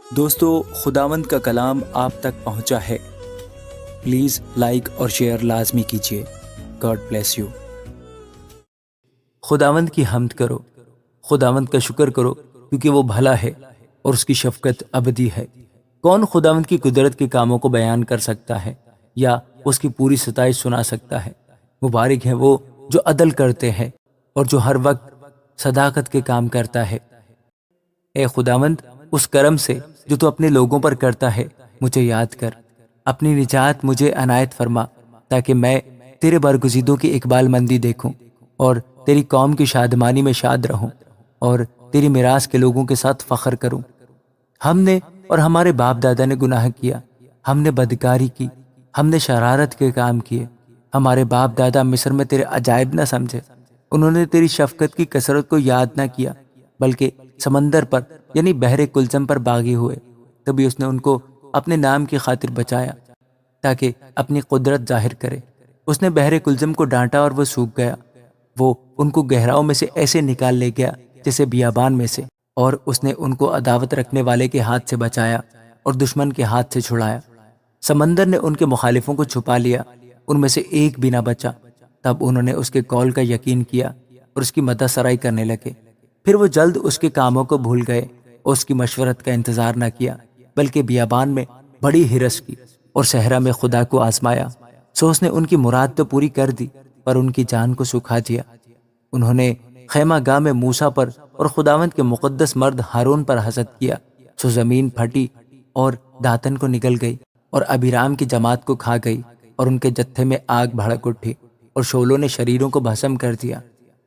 دوستو، خداوند کا کلام آپ تک پہنچا ہے۔ پلیز لائک اور شیئر لازمی کیجیے۔ God bless you. خداوند کی حمد کرو، خداوند کا شکر کرو، کیونکہ وہ بھلا ہے اور اس کی شفقت ابدی ہے۔ کون خداوند کی قدرت کے کاموں کو بیان کر سکتا ہے یا اس کی پوری ستائش سنا سکتا ہے؟ مبارک ہے وہ جو عدل کرتے ہیں اور جو ہر وقت صداقت کے کام کرتا ہے۔ اے خداوند، اس کرم سے جو تو اپنے لوگوں پر کرتا ہے مجھے یاد کر، اپنی نجات مجھے عنایت فرما، تاکہ میں تیرے برگزیدوں کی اقبال مندی دیکھوں اور تیری قوم کی شادمانی میں شاد رہوں اور تیری میراث کے لوگوں کے ساتھ فخر کروں۔ ہم نے اور ہمارے باپ دادا نے گناہ کیا، ہم نے بدکاری کی، ہم نے شرارت کے کام کیے۔ ہمارے باپ دادا مصر میں تیرے عجائب نہ سمجھے، انہوں نے تیری شفقت کی کثرت کو یاد نہ کیا، بلکہ سمندر پر یعنی بحر کلثم پر باغی ہوئے۔ تبھی اس نے ان کو اپنے نام کی خاطر بچایا تاکہ اپنی قدرت ظاہر کرے۔ اس نے بحر کلثم کو ڈانٹا اور وہ سوکھ گیا، وہ ان کو گہراؤں میں سے ایسے نکال لے گیا جیسے بیابان میں سے، اور اس نے ان کو عداوت رکھنے والے کے ہاتھ سے بچایا اور دشمن کے ہاتھ سے چھڑایا۔ سمندر نے ان کے مخالفوں کو چھپا لیا، ان میں سے ایک بھی نہ بچا۔ تب انہوں نے اس کے قول کا یقین کیا اور اس کی مدح سرائی کرنے لگے۔ پھر وہ جلد اس کے کاموں کو بھول گئے اور اس کی مشورت کا انتظار نہ کیا، بلکہ بیابان میں بڑی ہرس کی اور صحرا میں خدا کو آزمایا۔ سو اس نے ان کی مراد تو پوری کر دی، پر ان کی جان کو سکھا دیا۔ انہوں نے خیمہ گاہ میں موسیٰ پر اور خداوند کے مقدس مرد ہارون پر حسد کیا، سو زمین پھٹی اور داتن کو نگل گئی اور ابیرام کی جماعت کو کھا گئی، اور ان کے جتھے میں آگ بھڑک اٹھی اور شعلوں نے شریروں کو بھسم کر دیا۔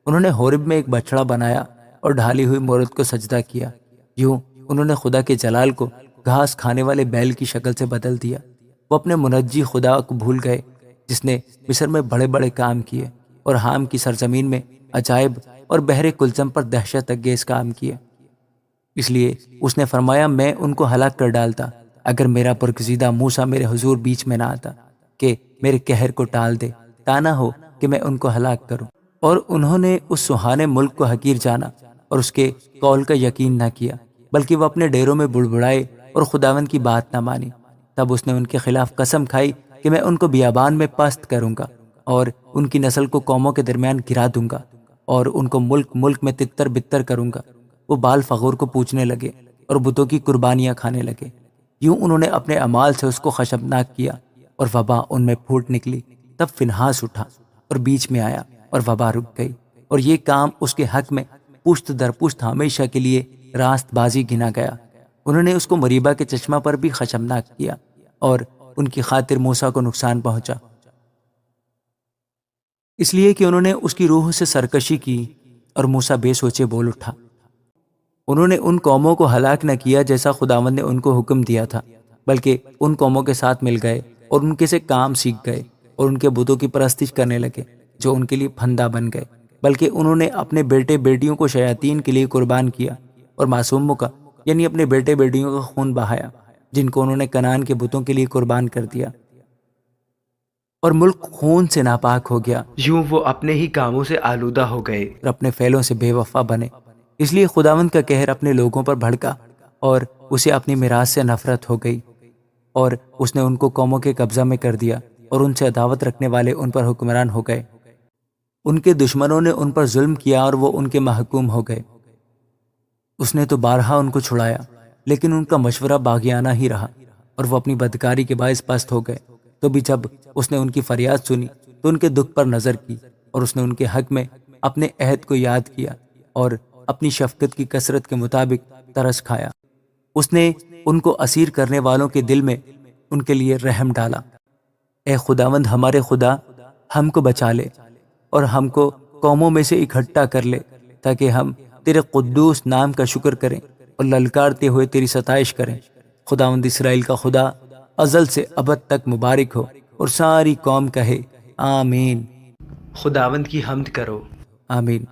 انہوں نے ہورب میں ایک بچڑا بنایا اور ڈھالی ہوئی مورت کو سجدہ کیا۔ یوں انہوں نے خدا کے جلال کو گھاس کھانے والے بیل کی شکل سے بدل دیا۔ وہ اپنے منجی خدا کو بھول گئے جس نے مصر میں بڑے بڑے کام کیے اور حام کی سرزمین میں عجائب اور بحر کلثم پر دہشت انگیز کام کیے۔ اس لیے اس نے فرمایا، میں ان کو ہلاک کر ڈالتا اگر میرا برگزیدہ موسیٰ میرے حضور بیچ میں نہ آتا کہ میرے قہر کو ٹال دے، تا نہ ہو کہ میں ان کو ہلاک کروں۔ اور انہوں نے اس سہانے ملک کو حقیر جانا اور اس کے قول کا یقین نہ کیا، بلکہ وہ اپنے ڈیروں میں بڑبڑائے اور خداوند کی بات نہ مانی۔ تب اس نے ان کے خلاف قسم کھائی کہ میں ان کو بیابان میں پست کروں گا اور ان کی نسل کو قوموں کے درمیان گرا دوں گا اور ان کو ملک ملک میں تتر بتر کروں گا۔ وہ بال فغور کو پوجنے لگے اور بتوں کی قربانیاں کھانے لگے۔ یوں انہوں نے اپنے اعمال سے اس کو خشبناک کیا اور وبا ان میں پھوٹ نکلی۔ تب فنہاس اٹھا اور بیچ میں آیا اور وبا رک گئی، اور یہ کام اس کے حق میں پشت در پشت ہمیشہ کے لیے راست بازی گنا گیا۔ انہوں نے اس کو مریبہ کے چشمہ پر بھی خشبناک کیا اور ان کی خاطر موسیٰ کو نقصان پہنچا، اس لیے کہ انہوں نے اس کی روح سے سرکشی کی، اور موسیٰ بے سوچے بول اٹھا۔ انہوں نے ان قوموں کو ہلاک نہ کیا جیسا خداوند نے ان کو حکم دیا تھا، بلکہ ان قوموں کے ساتھ مل گئے اور ان کے سے کام سیکھ گئے اور ان کے بتوں کی پرستش کرنے لگے جو ان کے لیے پھندا بن گئے، بلکہ انہوں نے اپنے بیٹے بیٹیوں کو شیاطین کے لیے قربان کیا اور معصوموں کا یعنی اپنے بیٹے بیٹیوں کا خون بہایا، جن کو انہوں نے کنعان کے بتوں کے لیے قربان کر دیا، اور ملک خون سے ناپاک ہو گیا۔ یوں وہ اپنے ہی کاموں سے آلودہ ہو گئے اور اپنے فعلوں سے بے وفا بنے۔ اس لیے خداوند کا قہر اپنے لوگوں پر بھڑکا اور اسے اپنی میراث سے نفرت ہو گئی، اور اس نے ان کو قوموں کے قبضہ میں کر دیا اور ان سے عداوت رکھنے والے ان پر حکمران ہو گئے۔ ان کے دشمنوں نے ان پر ظلم کیا اور وہ ان کے محکوم ہو گئے۔ اس نے تو بارہا ان کو چھڑایا، لیکن ان کا مشورہ باغیانہ ہی رہا، اور وہ اپنی بدکاری کے باعث پست ہو گئے۔ تو بھی جب اس نے ان کی فریاد سنی تو ان کے دکھ پر نظر کی، اور اس نے ان کے حق میں اپنے عہد کو یاد کیا اور اپنی شفقت کی کثرت کے مطابق ترس کھایا۔ اس نے ان کو اسیر کرنے والوں کے دل میں ان کے لیے رحم ڈالا۔ اے خداوند ہمارے خدا، ہم کو بچا لے اور ہم کو قوموں میں سے اکٹھا کر لے، تاکہ ہم تیرے قدوس نام کا شکر کریں اور للکارتے ہوئے تیری ستائش کریں۔ خداوند اسرائیل کا خدا ازل سے ابد تک مبارک ہو، اور ساری قوم کہے آمین۔ خداوند کی حمد کرو۔ آمین۔